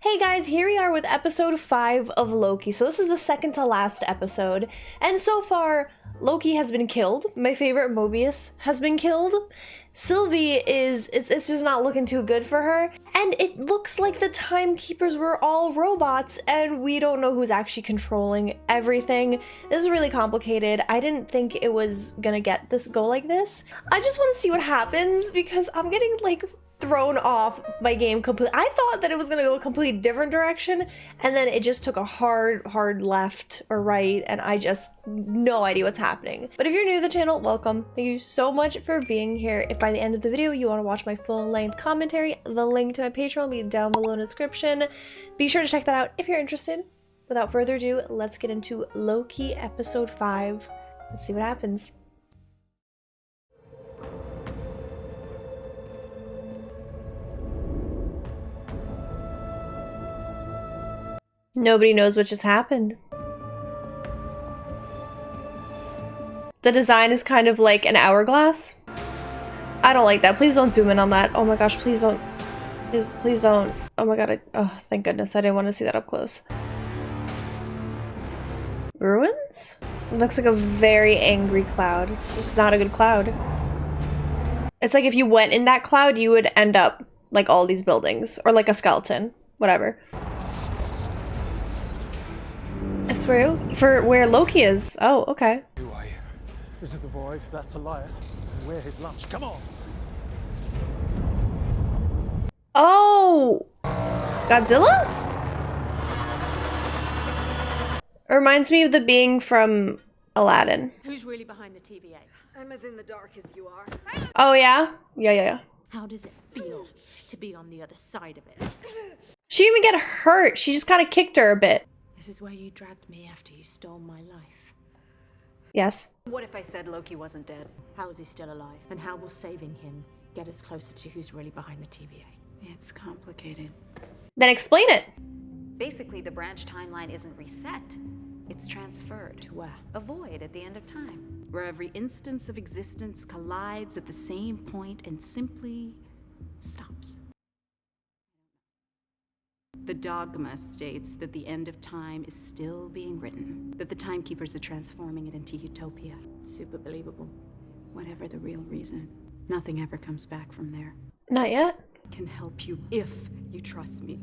Hey guys, here we are with episode 5 of Loki. So this is the second to last episode, and so far Loki has been killed. My favorite Mobius has been killed. Sylvie it's just not looking too good for her, and it looks like the timekeepers were all robots and we don't know who's actually controlling everything. This is really complicated. I didn't think it was gonna go like this. I just want to see what happens because I'm getting like thrown off my game completely. I thought that it was gonna go a completely different direction, and then it just took a hard left or right, and I just no idea what's happening. But if you're new to the channel, welcome. Thank you so much for being here. If by the end of the video you want to watch my full-length commentary, the link to my Patreon will be down below in the description. Be sure to check that out if you're interested. Without further ado, let's get into Loki episode 5. Let's see what happens. Nobody knows what just happened. The design is kind of like an hourglass. I don't like that. Please don't zoom in on that. Oh my gosh, please don't. Please don't. Oh my god. Oh, thank goodness. I didn't want to see that up close. Ruins? It looks like a very angry cloud. It's just not a good cloud. It's like if you went in that cloud, you would end up like all these buildings. Or like a skeleton. Whatever. That's for where Loki is. Oh, okay. Who are you? This is the void. That's Goliath. And we're his lunch. Come on. Oh, Godzilla? It reminds me of the being from Aladdin. Who's really behind the TVA? I'm as in the dark as you are. Oh yeah? Yeah. How does it feel to be on the other side of it? She didn't even get hurt. She just kind of kicked her a bit. This is where you dragged me after you stole my life. Yes. What if I said Loki wasn't dead? How is he still alive? And how will saving him get us closer to who's really behind the TVA? It's complicated. Then explain it. Basically, the branch timeline isn't reset. It's transferred To where? a void at the end of time, where every instance of existence collides at the same point and simply stops. The dogma states that the end of time is still being written, that the timekeepers are transforming it into utopia. Super believable. Whatever the real reason, nothing ever comes back from there. Not yet. I can help you if you trust me.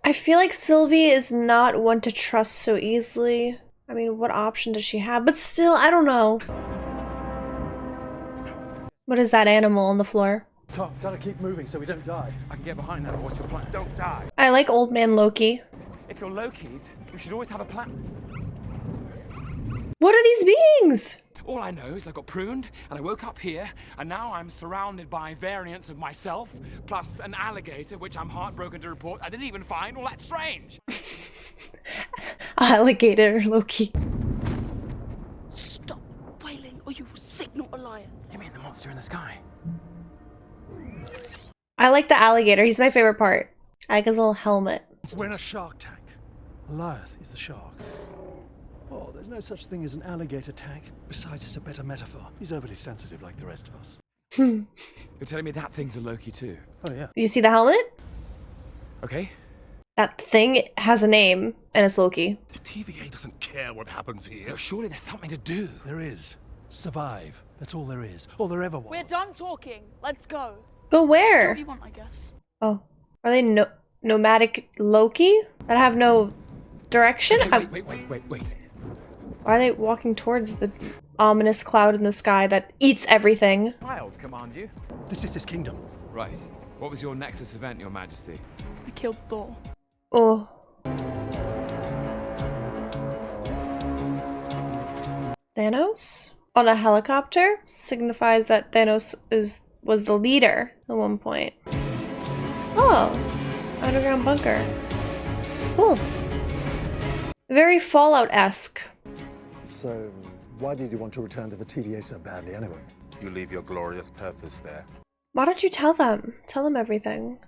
I feel like Sylvie is not one to trust so easily. I mean, what option does she have? But still, I don't know. What is that animal on the floor? Top, gotta keep moving so we don't die. I can get behind that. What's your plan? Don't die. I like old man Loki. If you're Lokis, you should always have a plan. What are these beings? All I know is I got pruned, and I woke up here, and now I'm surrounded by variants of myself, plus an alligator, which I'm heartbroken to report I didn't even find all that strange. Alligator Loki. Stop wailing or you will signal a lion. You mean the monster in the sky? I like the alligator. He's my favorite part. I like his little helmet. We're in a shark tank. Goliath is the shark. Oh, there's no such thing as an alligator tank. Besides, it's a better metaphor. He's overly sensitive like the rest of us. You're telling me that thing's a Loki too? Oh, yeah. You see the helmet? Okay. That thing has a name, and it's Loki. The TVA doesn't care what happens here. Well, surely there's something to do. There is. Survive. That's all there is. All there ever was. We're done talking. Let's go. Go Do where? what you want, I guess. Oh. Are they nomadic Loki? That have no direction? Wait. Why are they walking towards the ominous cloud in the sky that eats everything? I'll command you. This is his kingdom. Right. What was your Nexus event, Your Majesty? I killed Thor. Oh. Thanos? On a helicopter? Signifies that Thanos was the leader at one point. Oh. Underground bunker. Cool. Very Fallout-esque. So, why did you want to return to the TVA so badly anyway? You leave your glorious purpose there. Why don't you tell them? Tell them everything.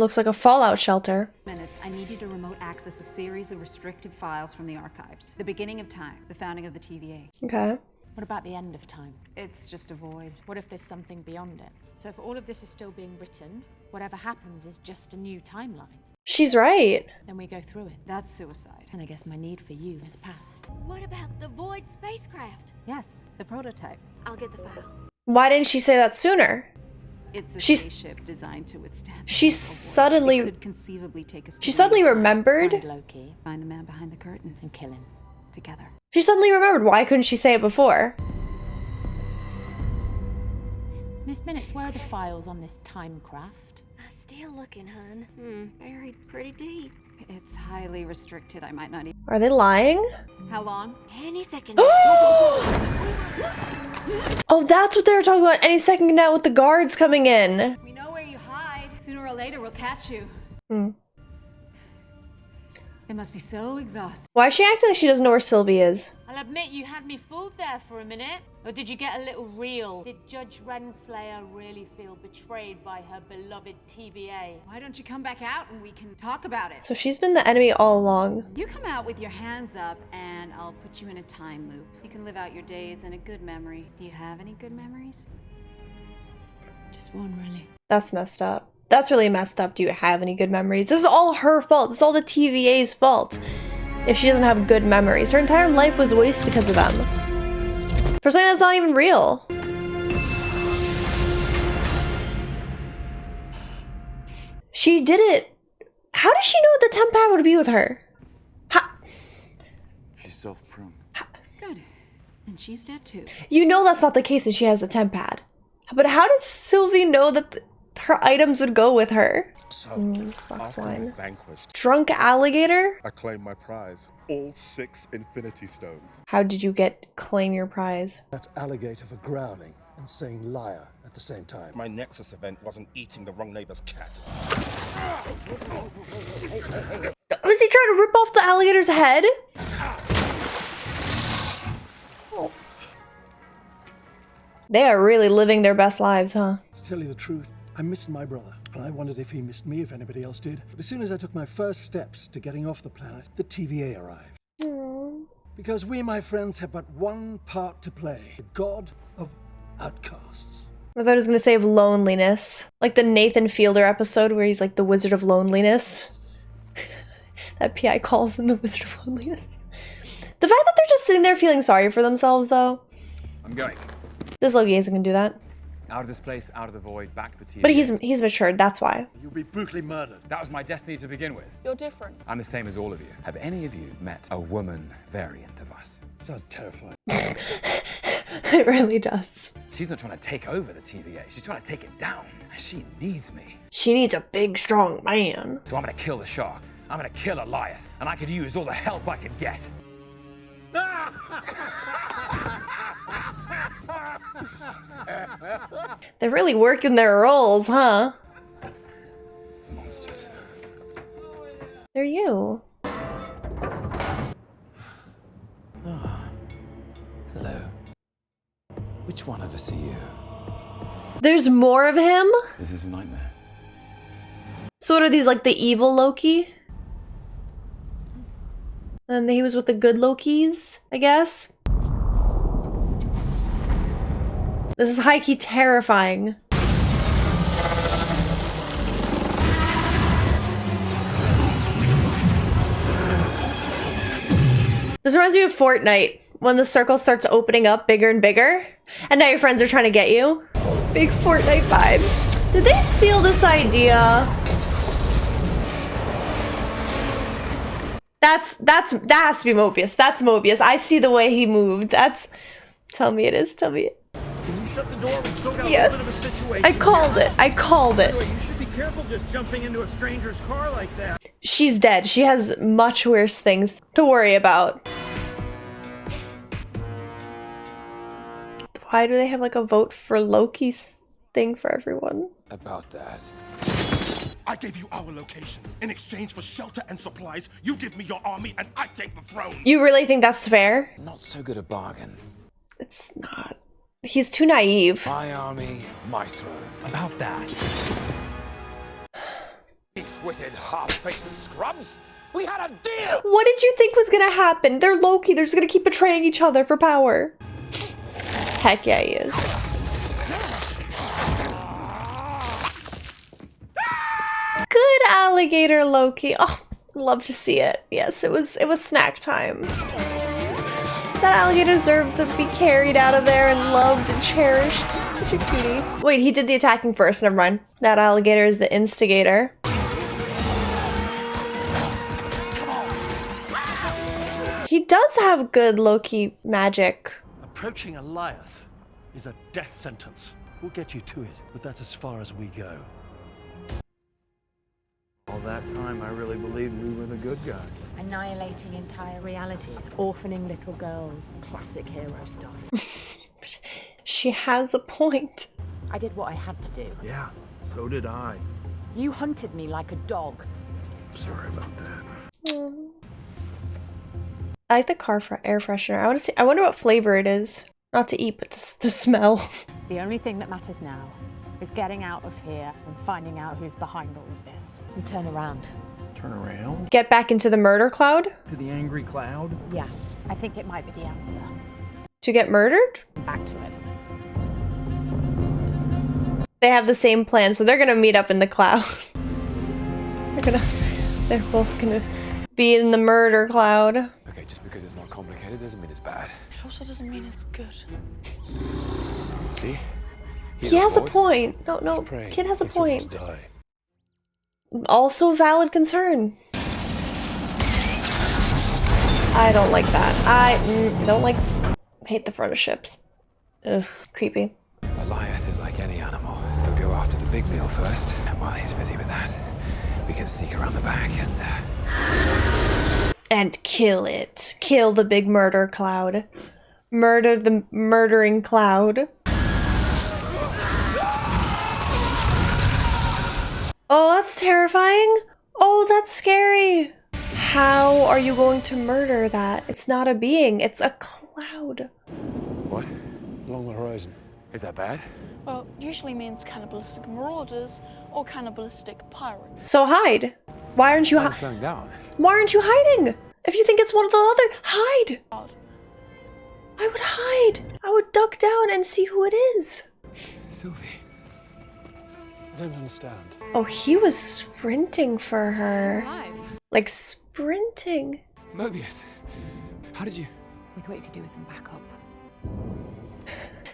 Looks like a Fallout shelter. Minutes, I need you to remote access a series of restricted files from the archives. The beginning of time, the founding of the TVA. Okay. What about the end of time? It's just a void. What if there's something beyond it? So if all of this is still being written, whatever happens is just a new timeline. She's right. Then we go through it. That's suicide. And I guess my need for you has passed. What about the Void spacecraft? Yes, the prototype. I'll get the file. Why didn't she say that sooner? It's a She's- spaceship designed to withstand. She It suddenly could conceivably take us. she suddenly Find remembered. Loki Find the man behind the curtain and kill him. together. She suddenly remembered. Why couldn't she say it before? Miss Minutes, where are the files on this time craft? Still looking, hun. Buried pretty deep. It's highly restricted. I might not even. Are they lying? How long? Any second. Oh, that's what they were talking about any second now with the guards coming in. We know where you hide. Sooner or later, we'll catch you. Hmm. It must be so exhausting. Why is she acting like she doesn't know where Sylvie is? I'll admit you had me fooled there for a minute. Or did you get a little real? Did Judge Renslayer really feel betrayed by her beloved TVA? Why don't you come back out and we can talk about it? So she's been the enemy all along. You come out with your hands up and I'll put you in a time loop. You can live out your days in a good memory. Do you have any good memories? Just one, really. That's messed up. That's really messed up. Do you have any good memories? This is all her fault. It's all the TVA's fault. If she doesn't have good memories. Her entire life was wasted because of them. For something that's not even real. She did it. How did she know the temp pad would be with her? How? She's self-pruned. Good. And she's dead too. You know that's not the case and she has the temp pad. But how did Sylvie know that her items would go with her? So, box after wine. we vanquished, Drunk alligator? I claimed my prize. All 6 Infinity Stones. How did you claim your prize? That's alligator for growling and saying liar at the same time. My Nexus event wasn't eating the wrong neighbor's cat. Was he trying to rip off the alligator's head? Oh. They are really living their best lives, huh? To tell you the truth, I missed my brother. And I wondered if he missed me, if anybody else did. But as soon as I took my first steps to getting off the planet, the TVA arrived. Aww. Because we, my friends, have but one part to play. The god of outcasts. I thought I was gonna say of loneliness. Like the Nathan Fielder episode where he's like the Wizard of Loneliness. That PI calls him the Wizard of Loneliness. The fact that they're just sitting there feeling sorry for themselves, though. I'm going. This Loki isn't gonna do that. Out of this place, out of the void, back to the TVA. But he's matured, that's why. You'll be brutally murdered. That was my destiny to begin with. You're different. I'm the same as all of you. Have any of you met a woman variant of us? Sounds terrifying. It really does. She's not trying to take over the TVA. She's trying to take it down. And she needs me. She needs a big, strong man. So I'm gonna kill the shark. I'm gonna kill Goliath. And I could use all the help I could get. They're really working their roles, huh? Monsters. They're you. Hello. Which one of us are you? There's more of him? This is a nightmare. So what are these, like the evil Loki? And he was with the good Lokis, I guess? This is high-key terrifying. This reminds me of Fortnite, when the circle starts opening up bigger and bigger, and now your friends are trying to get you. Big Fortnite vibes. Did they steal this idea? That has to be Mobius. That's Mobius. I see the way he moved. Tell me it is. Tell me it. Can you shut the door? We've still got Yes. a little bit of a situation. I called it. I called it. Anyway, you should be careful just jumping into a stranger's car like that. She's dead. She has much worse things to worry about. Why do they have like a vote for Loki's thing for everyone? About that. I gave you our location. In exchange for shelter and supplies, you give me your army and I take the throne. You really think that's fair? Not so good a bargain. It's not. He's too naive. My army, my throne. About that. Beef-witted, half-faced scrubs. We had a deal. What did you think was gonna happen? They're Loki. They're just gonna keep betraying each other for power. Heck yeah, he is. Good alligator, Loki. Oh, love to see it. Yes, it was snack time. That alligator deserved to be carried out of there and loved and cherished. Such a cutie. Wait, he did the attacking first. Never mind. That alligator is the instigator. He does have good Loki magic. Approaching Goliath is a death sentence. We'll get you to it, but that's as far as we go. All that time, I really believed we were the good guys. Annihilating entire realities, orphaning little girls, classic hero stuff. She has a point. I did what I had to do. Yeah, so did I. You hunted me like a dog. Sorry about that. I like the air freshener. I wonder what flavor it is. Not to eat, but to smell. The only thing that matters now is getting out of here and finding out who's behind all of this. And turn around. Turn around? Get back into the murder cloud? To the angry cloud? Yeah, I think it might be the answer. To get murdered? Back to it. They have the same plan, so they're gonna meet up in the cloud. They're both gonna be in the murder cloud. Okay, just because it's not complicated doesn't mean it's bad. It also doesn't mean it's good. See? He has a point. No, kid has a point. Also valid concern. I don't like that. I hate the front of ships. Ugh, creepy. Goliath is like any animal. He'll go after the big meal first, and while he's busy with that, we can sneak around the back and kill it. Kill the big murder cloud. Murder the murdering cloud. Oh, that's terrifying. Oh, that's scary. How are you going to murder that? It's not a being, it's a cloud. What? Along the horizon. Is that bad? Well, usually means cannibalistic marauders or cannibalistic pirates. So hide. Why aren't you slowing down? Why aren't you hiding? If you think it's one of the other, hide. I would hide. I would duck down and see who it is. Sylvie. I don't understand. Oh, he was sprinting for her. Like sprinting. Mobius, how did you? We thought you could do with some backup.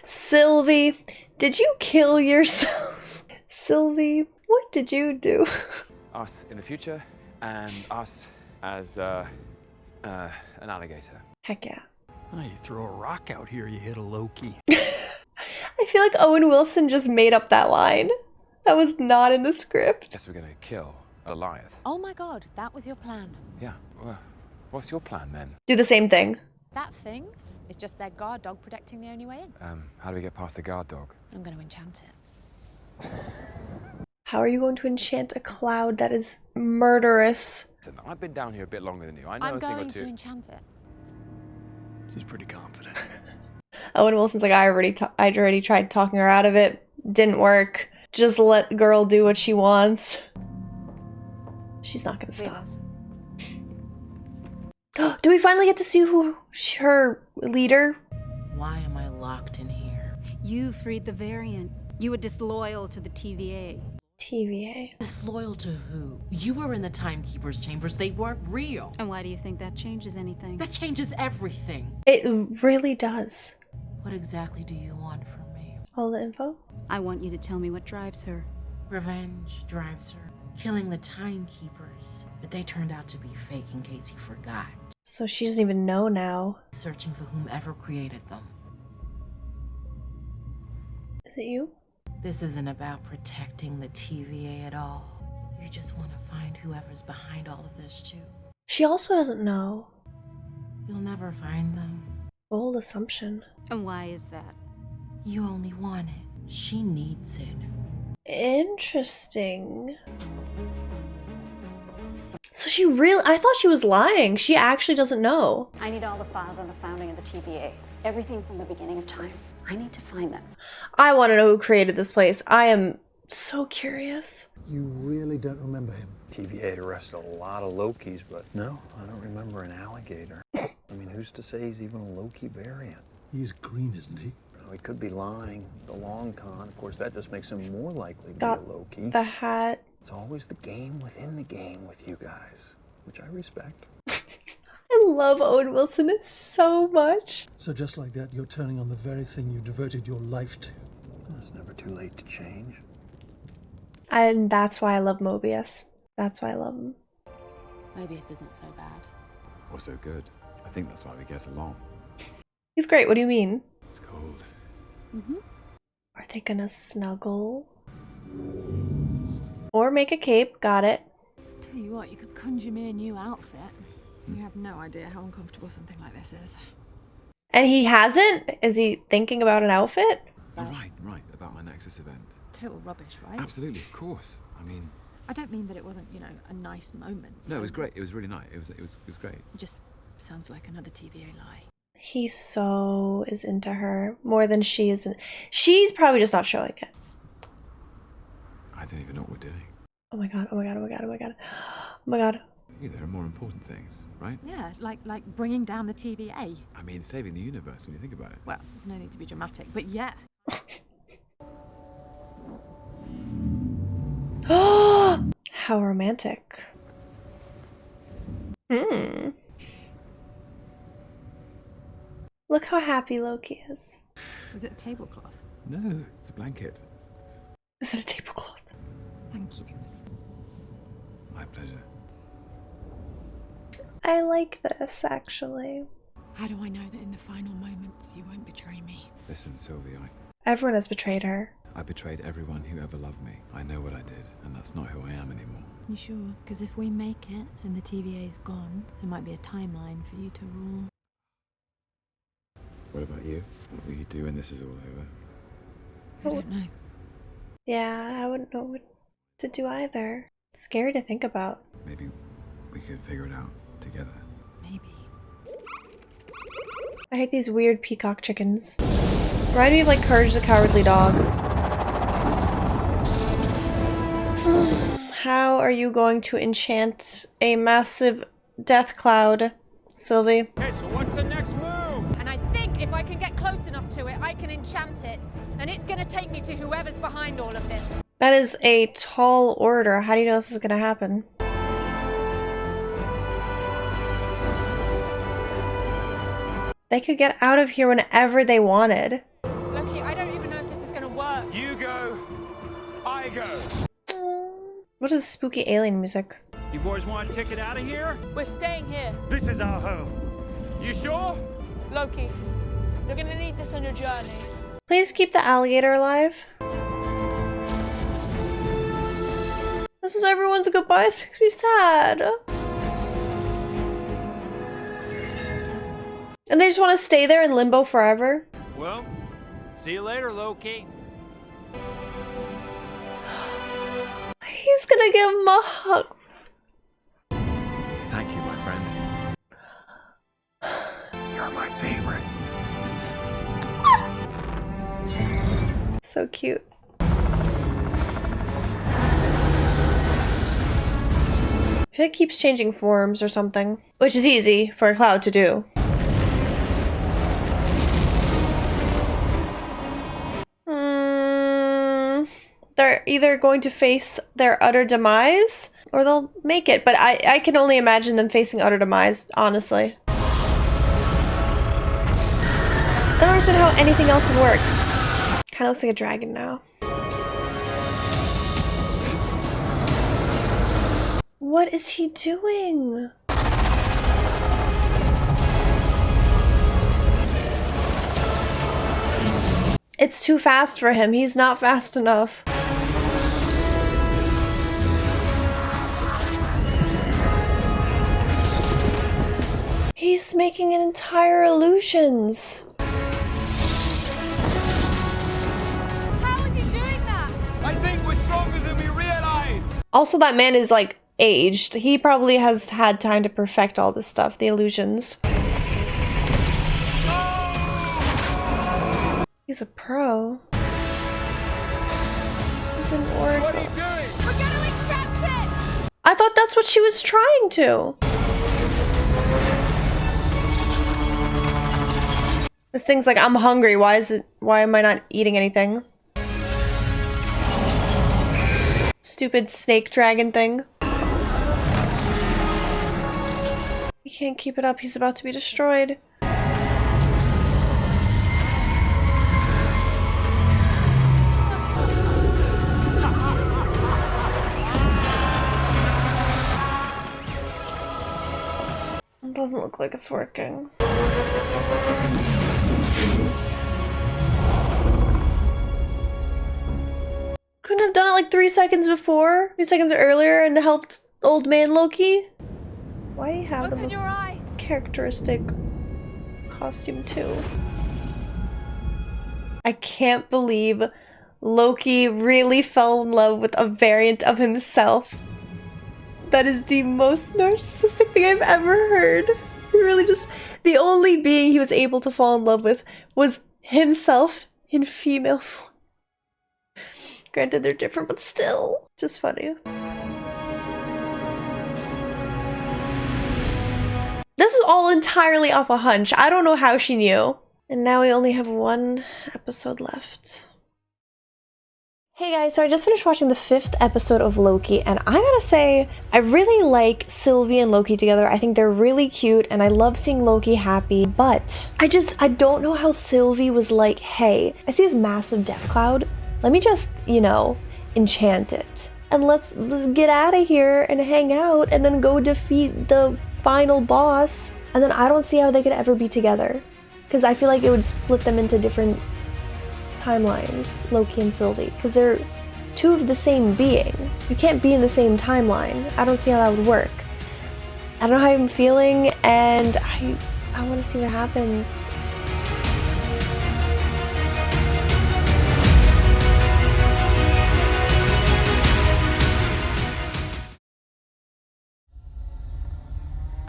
Sylvie, did you kill yourself? Sylvie, what did you do? Us in the future, and us as an alligator. Heck yeah. Oh, you throw a rock out here, you hit a Loki. I feel like Owen Wilson just made up that line. That was not in the script. Guess we're gonna kill Goliath. Oh my god, that was your plan. Yeah, well, what's your plan then? Do the same thing. That thing is just their guard dog protecting the only way in. How do we get past the guard dog? I'm gonna enchant it. How are you going to enchant a cloud that is murderous? Listen, I've been down here a bit longer than you. I know I'm a thing or going two. to enchant it. She's pretty confident. Owen Wilson's like, I already tried talking her out of it. Didn't work. Just let girl do what she wants. She's not gonna stop. Do we finally get to see her leader? Why am I locked in here? You freed the variant. You were disloyal to the TVA. TVA. Disloyal to who? You were in the Timekeeper's chambers. They weren't real. And why do you think that changes anything? That changes everything. It really does. What exactly do you want from me? All the info? I want you to tell me what drives her. Revenge drives her. Killing the Timekeepers. But they turned out to be fake in case you forgot. So she doesn't even know now. Searching for whomever created them. Is it you? This isn't about protecting the TVA at all. You just want to find whoever's behind all of this too. She also doesn't know. You'll never find them. Bold assumption. And why is that? You only want it. She needs it. Interesting. So she really, I thought she was lying. She actually doesn't know. I need all the files on the founding of the TVA. Everything from the beginning of time. I need to find them. I want to know who created this place. I am so curious. You really don't remember him? TVA arrested a lot of Lokis, but no, I don't remember an alligator. I mean, who's to say he's even a Loki variant? He's green, isn't he? he could be lying. The long con, of course, that just makes him more likely to Got be a Loki. the hat. It's always the game within the game with you guys, which I respect. I love Owen Wilson so much. So just like that, you're turning on the very thing you devoted your life to. It's never too late to change. And that's why I love Mobius. That's why I love him. Mobius isn't so bad. Or so good. I think that's why we get along. He's great. What do you mean? It's cold. Are they gonna snuggle? Or make a cape? Got it. Tell you what, you could conjure me a new outfit. You have no idea how uncomfortable something like this is. And he hasn't? Is he thinking about an outfit? Right, about my Nexus event. Total rubbish, right? Absolutely, of course. I mean... I don't mean that it wasn't, you know, a nice moment. No, it was great. It was really nice. It was great. It just sounds like another TVA lie. He so is into her more than she is. She's probably just not showing it. I don't even know what we're doing. Oh my god, oh my god, oh my god, oh my god. Oh my god. Yeah, there are more important things, right? Yeah, like bringing down the TVA. I mean, saving the universe when you think about it. Well, there's no need to be dramatic, but yeah. How romantic. Look how happy Loki is. Is it a tablecloth? No, it's a blanket. Is it a tablecloth? Thank you. My pleasure. I like this, actually. How do I know that in the final moments you won't betray me? Listen, Sylvie, Everyone has betrayed her. I betrayed everyone who ever loved me. I know what I did, and that's not who I am anymore. You sure? Because if we make it and the TVA's gone, there might be a timeline for you to rule. What about you? What will you do when this is all over? I don't know. Yeah, I wouldn't know what to do either. It's scary to think about. Maybe we could figure it out together. Maybe. I hate these weird peacock chickens. Remind me of like Courage the Cowardly Dog. How are you going to enchant a massive death cloud, Sylvie? Okay, so what's the next move? And I think if I can get close enough to it, I can enchant it. And it's gonna take me to whoever's behind all of this. That is a tall order. How do you know this is gonna happen? They could get out of here whenever they wanted. Loki, I don't even know if this is gonna work. You go, I go. What is spooky alien music? You boys want a ticket out of here? We're staying here. This is our home. You sure? Loki, you're gonna need this on your journey. Please keep the alligator alive. This is everyone's goodbyes. Makes me sad. And they just want to stay there in limbo forever. Well, see you later, Loki. He's gonna give him a hug. Thank you, my friend. You're my favorite. So cute. I feel like it keeps changing forms or something, which is easy for a cloud to do. They're either going to face their utter demise or they'll make it, but I can only imagine them facing utter demise, honestly. I don't understand how anything else would work. Kinda looks like a dragon now. What is he doing? It's too fast for him. He's not fast enough. He's making an entire illusions. How is he doing that? I think we're stronger than we realize. Also, that man is like aged. He probably has had time to perfect all this stuff, the illusions. He's a pro. It didn't work. What are you doing? We're gonna enchant it! I thought that's what she was trying to. This thing's like, I'm hungry. Why am I not eating anything? Stupid snake dragon thing. He can't keep it up. He's about to be destroyed. It doesn't look like it's working. Couldn't have done it like 3 seconds before? 3 seconds earlier and helped old man Loki? Why do you have the most characteristic costume too? I can't believe Loki really fell in love with a variant of himself. That is the most narcissistic thing I've ever heard. He really just, the only being he was able to fall in love with was himself in female form. Granted, they're different, but still, just funny. This is all entirely off a hunch. I don't know how she knew. And now we only have 1 episode left. Hey guys, so I just finished watching the 5th episode of Loki, and I gotta say, I really like Sylvie and Loki together. I think they're really cute, and I love seeing Loki happy, but I don't know how Sylvie was like, hey, I see this massive death cloud. Let me just, you know, enchant it. And let's get out of here and hang out and then go defeat the final boss. And then I don't see how they could ever be together. Because I feel like it would split them into different timelines, Loki and Sylvie, because they're 2 of the same being. You can't be in the same timeline. I don't see how that would work. I don't know how I'm feeling, and I want to see what happens.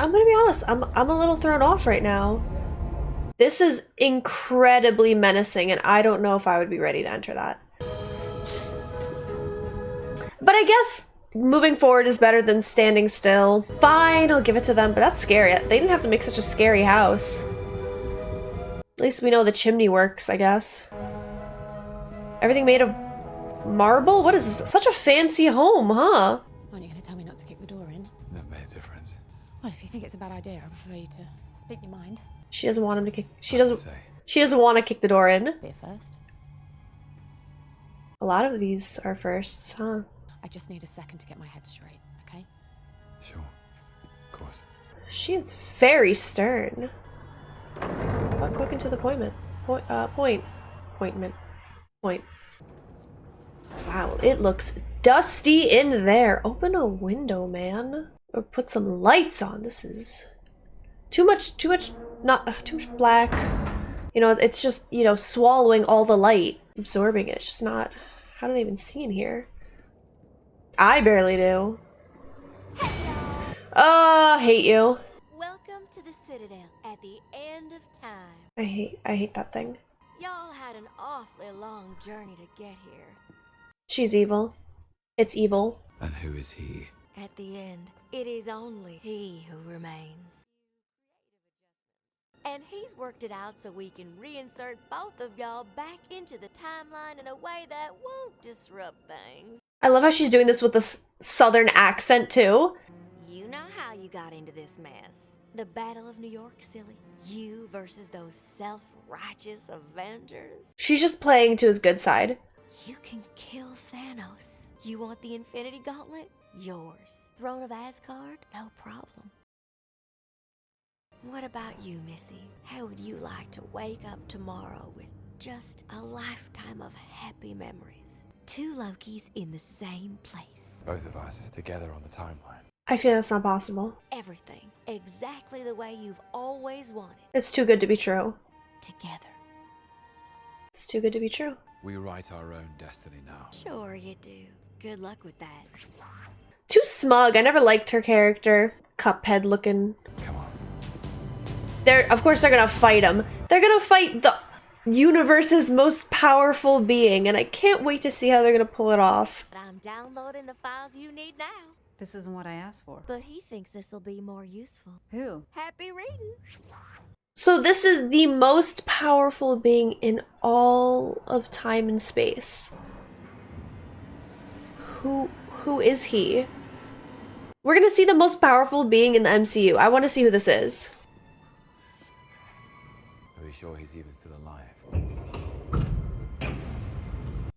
I'm gonna be honest, I'm a little thrown off right now. This is incredibly menacing, and I don't know if I would be ready to enter that. But I guess moving forward is better than standing still. Fine, I'll give it to them, but that's scary. They didn't have to make such a scary house. At least we know the chimney works, I guess. Everything made of marble? What is this? Such a fancy home, huh? Aren't you going to tell me not to kick the door in? That made a difference. Well, if you think it's a bad idea, I prefer you to speak your mind. She doesn't want him to kick. She doesn't want to kick the door in. Be a first. A lot of these are firsts, huh? I just need a second to get my head straight, okay? Sure. Of course. She is very stern. But quick and to the point. Wow, it looks dusty in there. Open a window, man. Or put some lights on. This is too much, not too much black. You know, it's just, you know, swallowing all the light, absorbing it. It's just not, how do they even see in here? I barely do. Oh, hate you. Welcome to the Citadel at the end of time. I hate that thing. Y'all had an awfully long journey to get here. She's evil. It's evil. And who is he? At the end, it is only he who remains. And he's worked it out so we can reinsert both of y'all back into the timeline in a way that won't disrupt things. I love how she's doing this with the southern accent too. You know how you got into this mess. The Battle of New York, silly. You versus those self-righteous Avengers. She's just playing to his good side. You can kill Thanos. You want the Infinity Gauntlet? Yours. Throne of Asgard? No problem. What about you, Missy? How would you like to wake up tomorrow with just a lifetime of happy memories? 2 Lokis in the same place. Both of us together on the timeline. I feel that's not possible. Everything exactly the way you've always wanted. It's too good to be true. Together. It's too good to be true. We write our own destiny now. Sure you do. Good luck with that. Too smug. I never liked her character. Cuphead looking. Come on. Of course they're gonna fight him. They're gonna fight the universe's most powerful being, and I can't wait to see how they're gonna pull it off. But I'm downloading the files you need now. This isn't what I asked for. But he thinks this'll be more useful. Who? Happy reading. So this is the most powerful being in all of time and space. Who is he? We're gonna see the most powerful being in the MCU. I want to see who this is. Are we sure he's even still alive?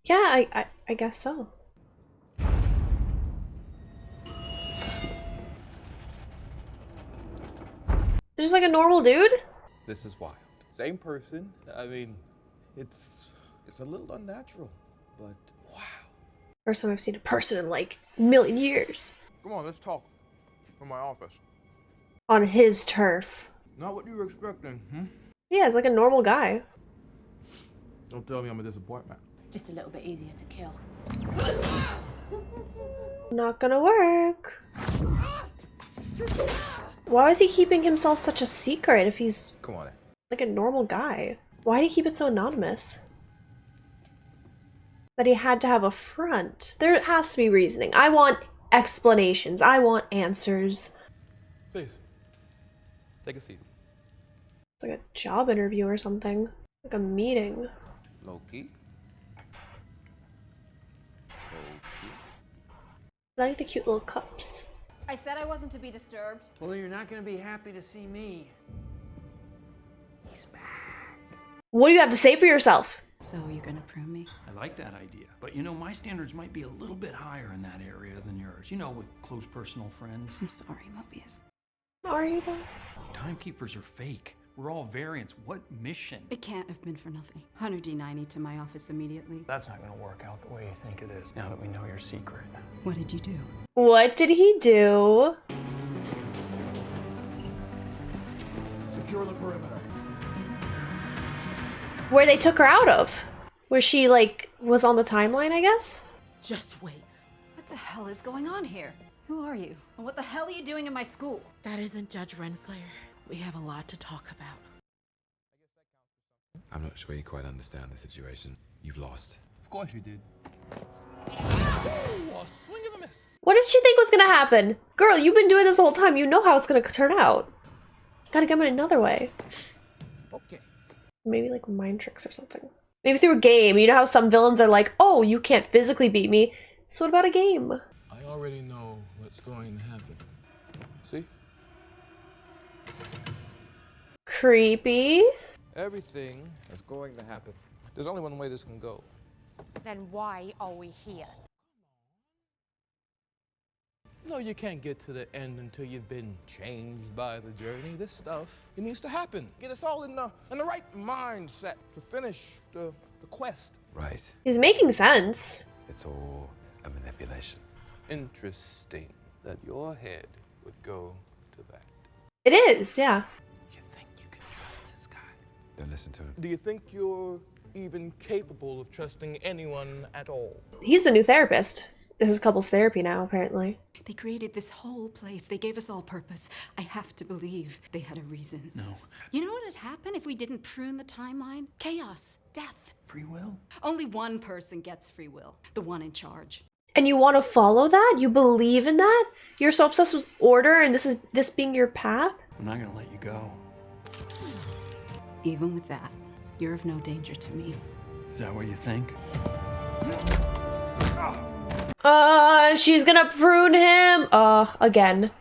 Yeah, I guess so. Just like a normal dude? This is wild. Same person. I mean, it's a little unnatural, but wow. First time I've seen a person in like a million years. Come on, let's talk. From my office. On his turf. Not what you were expecting, hmm? Yeah, it's like a normal guy. Don't tell me I'm a disappointment. Just a little bit easier to kill. Not gonna work. Why is he keeping himself such a secret if he's Come on in. like a normal guy? Why did he keep it so anonymous? That he had to have a front. There has to be reasoning. I want explanations. I want answers. Please. Take a seat. It's like a job interview or something. Like a meeting. Loki. I like the cute little cups. I said I wasn't to be disturbed. Well, you're not going to be happy to see me. What do you have to say for yourself? So you're gonna prune me? I like that idea. But you know, my standards might be a little bit higher in that area than yours. You know, with close personal friends. I'm sorry, Mobius. Are you though? Timekeepers are fake. We're all variants. What mission? It can't have been for nothing. Hunter D90 to my office immediately. That's not going to work out the way you think it is, now that we know your secret. What did you do? What did he do? Secure the perimeter. Where they took her out of? Where she like was on the timeline, I guess? Just wait. What the hell is going on here? Who are you? And what the hell are you doing in my school? That isn't Judge Renslayer. We have a lot to talk about. I'm not sure you quite understand the situation. You've lost. Of course you did. Swing of a miss. What did she think was gonna happen? Girl, you've been doing this whole time. You know how it's gonna turn out. Gotta come in another way. Okay. Maybe like mind tricks or something. Maybe through a game. You know how some villains are like, oh, you can't physically beat me. So what about a game? I already know what's going to happen. See? Creepy. Everything is going to happen. There's only one way this can go. Then why are we here? No, you can't get to the end until you've been changed by the journey. This stuff, it needs to happen. Get us all in the right mindset to finish the quest. Right. He's making sense. It's all a manipulation. Interesting that your head would go to that. It is, yeah. Don't listen to him. Do you think you're even capable of trusting anyone at all? He's the new therapist. This is couples therapy now, apparently. They created this whole place. They gave us all purpose. I have to believe they had a reason. No. You know what would happen if we didn't prune the timeline? Chaos. Death. Free will? Only one person gets free will. The one in charge. And you want to follow that? You believe in that? You're so obsessed with order and this being your path? I'm not going to let you go. Even with that, you're of no danger to me. Is that what you think? She's gonna prune him. Again.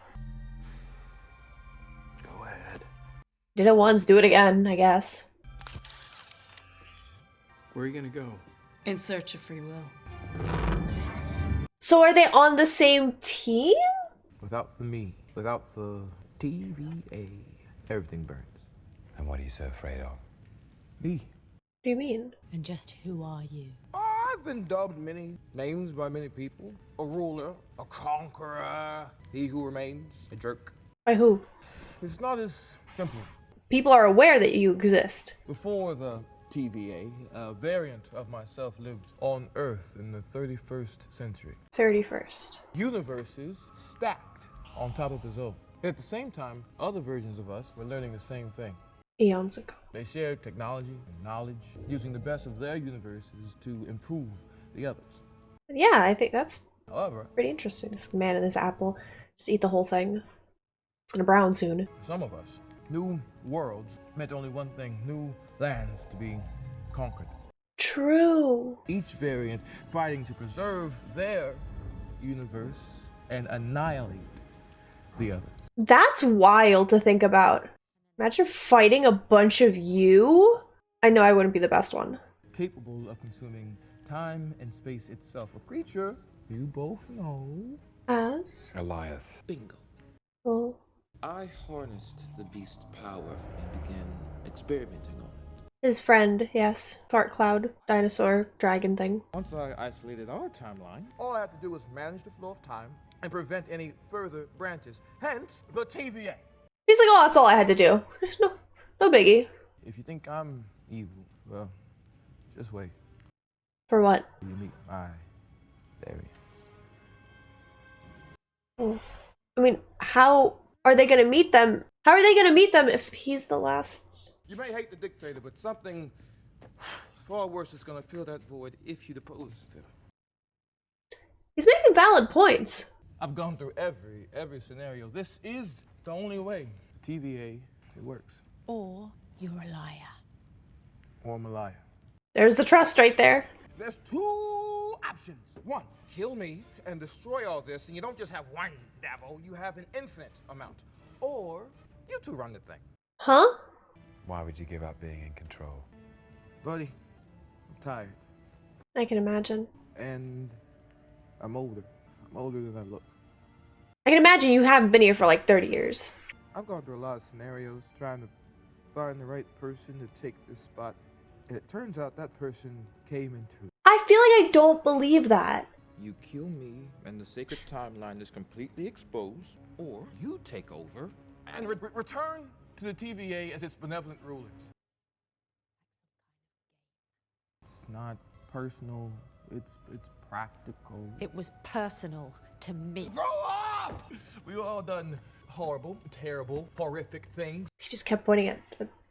Go ahead. Did it once, do it again, I guess. Where are you going to go? In search of free will. So are they on the same team? Without the me, without the TVA, everything burns. And what are you so afraid of? Me. What do you mean? And just who are you? I've been dubbed many names by many people. A ruler, a conqueror, he who remains, a jerk. By who? It's not as simple. People are aware that you exist. Before the TVA, a variant of myself lived on Earth in the 31st century. 31st. Universes stacked on top of the own. At the same time, other versions of us were learning the same thing. Eons ago. They shared technology and knowledge, using the best of their universes to improve the others. Yeah, I think that's However, pretty interesting. This man and this apple just eat the whole thing. It's gonna brown soon. some of us New worlds meant only one thing, new lands to be conquered. True. Each variant fighting to preserve their universe and annihilate the others. That's wild to think about. Imagine fighting a bunch of you. I know I wouldn't be the best one. Capable of consuming time and space itself. A creature you both know as Goliath. Bingo. Oh. I harnessed the beast's power and began experimenting on it. His friend, yes. Fart cloud, dinosaur, dragon thing. Once I isolated our timeline, all I have to do is manage the flow of time and prevent any further branches. Hence, the TVA. He's like, oh, that's all I had to do. No biggie. If you think I'm evil, well, just wait. For what? You meet my variants. Oh. I mean, how are they gonna meet them? How are they gonna meet them if he's the last? You may hate the dictator, but something far worse is gonna fill that void if you depose him. He's making valid points. I've gone through every scenario. This is the only way. The TVA, it works. Or you're a liar. Or I'm a liar. There's the trust right there. There's two options. One, kill me and destroy all this, and you don't just have one devil, you have an infinite amount. Or you two run the thing. Huh? Why would you give up being in control? Buddy, I'm tired. I can imagine. And I'm older. I'm older than I look. I can imagine you haven't been here for like 30 years. I've gone through a lot of scenarios trying to find the right person to take this spot. And it turns out that person came into it. I feel like I don't believe that. You kill me and the sacred timeline is completely exposed, or you take over and return to the TVA as its benevolent rulers. It's not personal, it's practical. It was personal to me. Grow up! We've all done horrible, terrible, horrific things. He just kept pointing at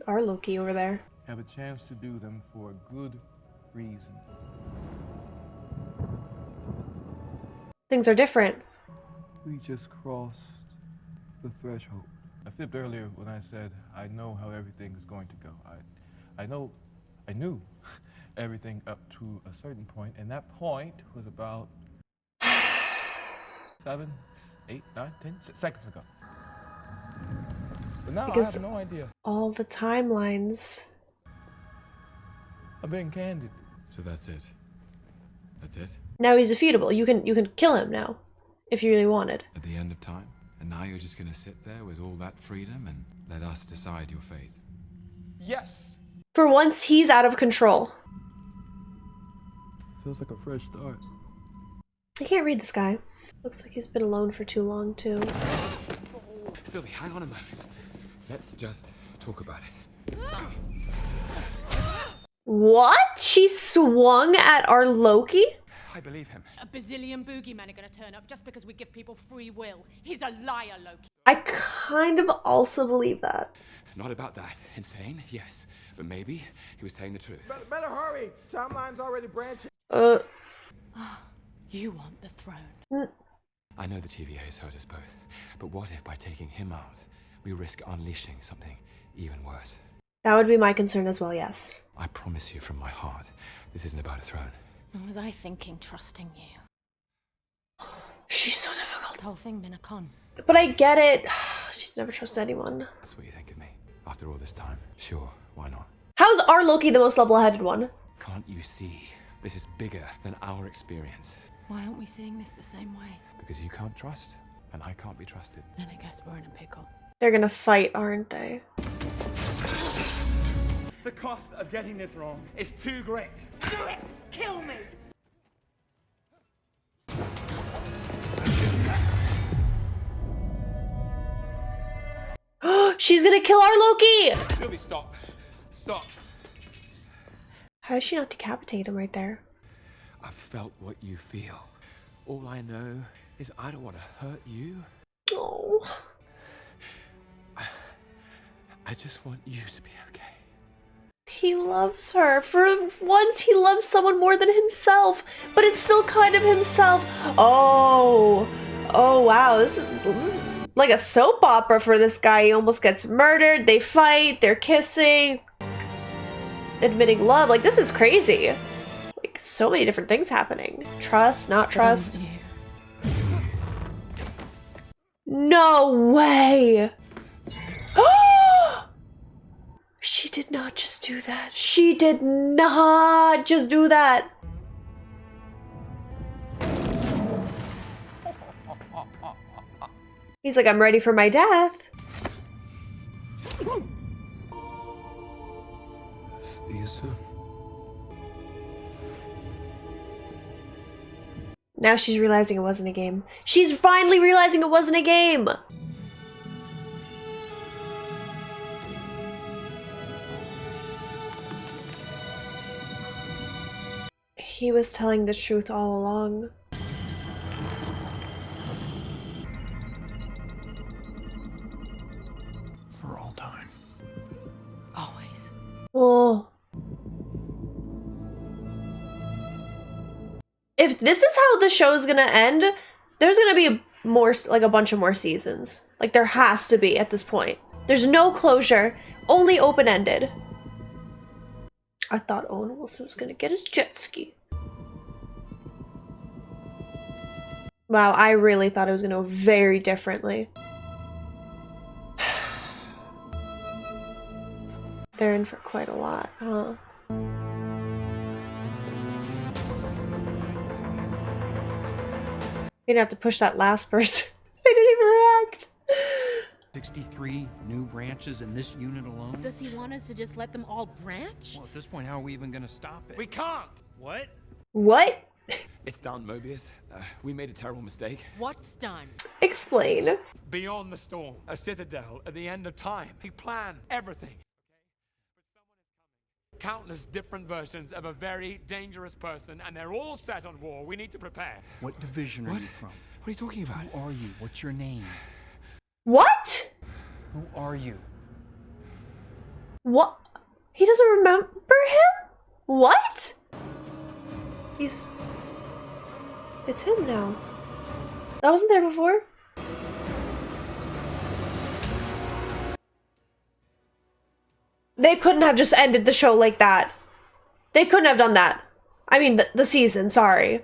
our Loki over there. Have a chance to do them for a good reason. Things are different. We just crossed the threshold. I flipped earlier when I said I know how everything is going to go. I knew everything up to a certain point, and that point was about 7, 8, 9, 10 seconds ago. But now because I have no idea. All the timelines. I'm being candid. So that's it. That's it? Now he's defeatable. You can kill him now, if you really wanted. At the end of time? And now you're just gonna sit there with all that freedom and let us decide your fate? Yes! For once, he's out of control. Feels like a fresh start. I can't read this guy. Looks like he's been alone for too long, too. Sylvie, hang on a moment. Let's just talk about it. What? She swung at our Loki? I believe him. A bazillion boogeymen are gonna turn up just because we give people free will. He's a liar, Loki. I kind of also believe that. Not about that. Insane, yes. But maybe he was telling the truth. Better hurry! Timeline's already branching. You want the throne. I know the TVA has hurt us both. But what if by taking him out, we risk unleashing something even worse? That would be my concern as well, yes. I promise you from my heart, this isn't about a throne. What was I thinking, trusting you? She's so difficult. The whole thing been a con. But I get it. She's never trusted anyone. That's what you think of me. After all this time, sure, why not? How's our Loki the most level-headed one? Can't you see? This is bigger than our experience. Why aren't we seeing this the same way? Because you can't trust, and I can't be trusted. Then I guess we're in a pickle. They're gonna fight, aren't they? The cost of getting this wrong is too great. Do it! Kill me! She's gonna kill our Loki! Sylvie, stop. Stop. How did she not decapitate him right there? I've felt what you feel. All I know is I don't want to hurt you. Oh. I just want you to be okay. He loves her. For once, he loves someone more than himself. But it's still kind of himself. Oh. Oh, wow. This is like a soap opera for this guy. He almost gets murdered. They fight. They're kissing. Admitting love. Like, this is crazy. Like, so many different things happening. Trust, not trust. No way! She did not just do that. She did not just do that. He's like, I'm ready for my death. See you soon. Now she's realizing it wasn't a game. She's finally realizing it wasn't a game. He was telling the truth all along. For all time. Always. Oh. If this is how the show's gonna end, there's gonna be more, like a bunch of more seasons. Like, there has to be at this point. There's no closure, only open-ended. I thought Owen Wilson was gonna get his jet ski. Wow, I really thought it was gonna go very differently. They're in for quite a lot, huh? You're gonna have to push that last person. They didn't even react. 63 new branches in this unit alone? Does he want us to just let them all branch? Well, at this point, how are we even gonna stop it? We can't! What? What? It's done, Mobius. We made a terrible mistake. What's done? Explain. Beyond the storm, a citadel at the end of time. We plan everything. Countless different versions of a very dangerous person, and they're all set on war. We need to prepare. What division are you from? What are you talking about? Who are you? What's your name? What? Who are you? What? He doesn't remember him? What? It's him now. That wasn't there before? They couldn't have just ended the show like that. They couldn't have done that. I mean, the season, sorry.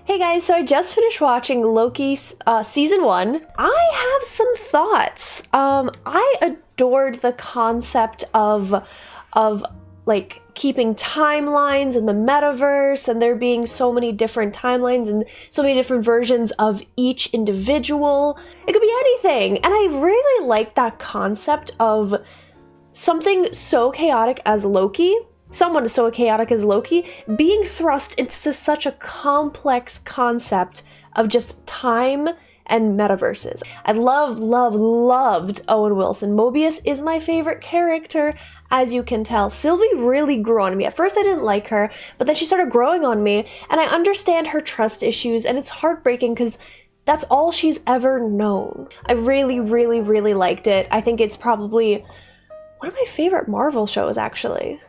Hey guys, so I just finished watching Loki season 1. I have some thoughts. I adored the concept of like keeping timelines in the metaverse, and there being so many different timelines and so many different versions of each individual. It could be anything. And I really like that concept of something so chaotic as Loki, someone so chaotic as Loki, being thrust into such a complex concept of just time and metaverses. I loved Owen Wilson. Mobius is my favorite character, as you can tell. Sylvie really grew on me. At first I didn't like her, but then she started growing on me, and I understand her trust issues, and it's heartbreaking because that's all she's ever known. I really liked it. I think it's probably one of my favorite Marvel shows, actually.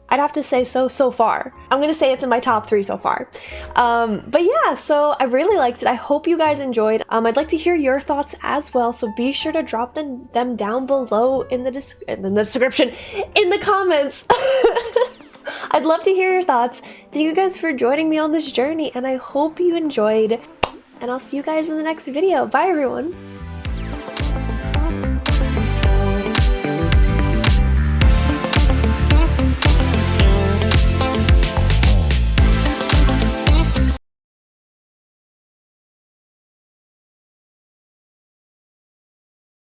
I'd have to say so far. I'm gonna say it's in my top 3 so far. But yeah, so I really liked it. I hope you guys enjoyed. I'd like to hear your thoughts as well, so be sure to drop them down below in the description, in the comments. I'd love to hear your thoughts. Thank you guys for joining me on this journey, and I hope you enjoyed. And I'll see you guys in the next video. Bye, everyone.